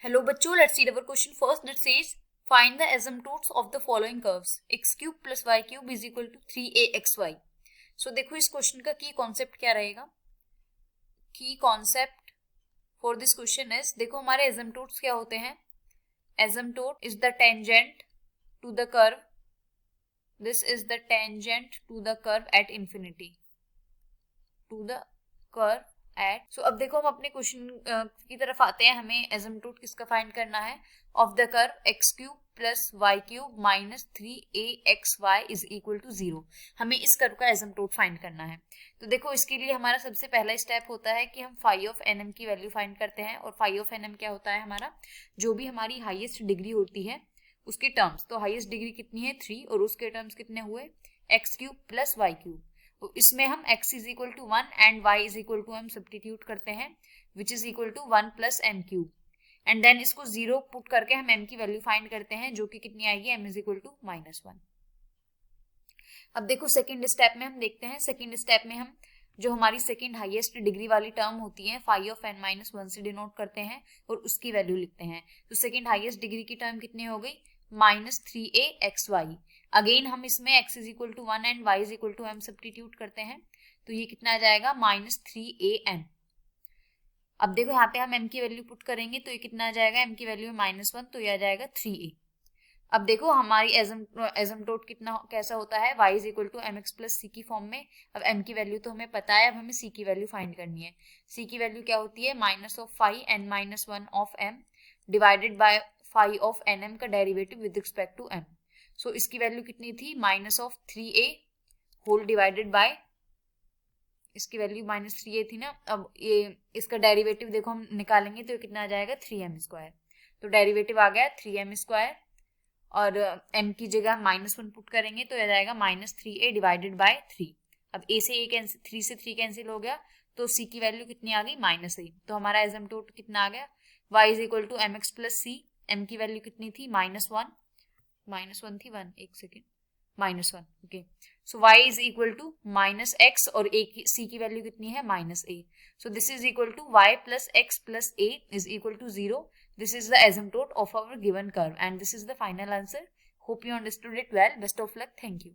Hello बच्चों, let's read our question first. That says find the asymptotes of the following curves. x cube plus y cube is equal to 3axy. So देखो इस question का की concept क्या रहेगा. की concept for this question is, देखो हमारे asymptotes क्या होते हैं. Asymptote is the tangent to the curve. This is the tangent to the curve at infinity. To the curve at. So अब देखो हम अपने क्वेश्चन की तरफ आते हैं. हमें एसिम्पटोट किसका फाइंड करना है. Of the curve x cube plus y cube minus 3axy is equal to 0. हमें इस कर्व का एसिम्पटोट फाइंड करना है. तो देखो इसके लिए हमारा सबसे पहला स्टेप होता है कि हम फाई ऑफ एन एम की वैल्यू फाइंड करते हैं. और फाई ऑफ एन एम क्या होता है हमारा, जो भी हमारी हाईएस्ट डिग्री होती है उसके टर्म्स. तो हाईएस्ट डिग्री कितनी है 3 और उसके टर्म्स कितने हुए x cube plus y cube. तो इसमें हम x is equal to 1 and y is equal to m substitute करते हैं, which is equal to 1 plus m cube. And then इसको 0 पुट करके हम m की वैल्यू फाइंड करते हैं, जो कि कितनी आएगी m इज इक्वल टू -1. अब देखो सेकेंड स्टेप में हम देखते हैं. सेकेंड स्टेप में हम जो हमारी सेकेंड हाईएस्ट डिग्री वाली टर्म होती है फाई ऑफ n माइनस 1 से डिनोट करते हैं और उसकी वैल्यू लिखते हैं. तो सेकेंड हाईएस्ट डिग्री की टर्म कितनी हो गई -3axy. अगेन हम इसमें x is equal to 1 and y is equal to m substitute करते हैं. तो ये कितना आ जाएगा -3am. अब देखो यहाँ पे हम m की वैल्यू पुट करेंगे तो ये कितना आ जाएगा, m की वैल्यू -1 तो ये आ जाएगा 3a. अब देखो हमारी एसिम्पटोट कितना कैसा होता है, y is equal to mx plus c की फॉर्म में. अब m की वैल्यू तो हमें पता है, अब हमें c की वैल्यू फाइंड करनी है. c की वैल्यू क्या होती है -5 n -1 of m divided by phi of nm का derivative with respect to m. So इसकी वैल्यू कितनी थी -3a होल डिवाइडेड बाय, इसकी वैल्यू -3a थी ना. अब ये इसका डेरिवेटिव देखो हम निकालेंगे तो कितना आ जाएगा 3m². तो डेरिवेटिव आ गया 3m² और m की जगह हम -1 पुट करेंगे तो आ जाएगा -3a डिवाइडेड बाय 3. अब a से a कैंसिल, 3 से 3 कैंसिल हो गया तो c की वैल्यू कितनी आ गई -a. तो हमारा एसिम्पटोट कितना आ गया y is equal to mx plus c. m की वैल्यू कितनी थी -1 थी 1 एक second -1. Okay, so y is equal to -x और a की c की वैल्यू कितनी है -a. So this is equal to y plus x plus a is equal to 0. This is the asymptote of our given curve and this is the final answer. Hope you understood it well. Best of luck. Thank you.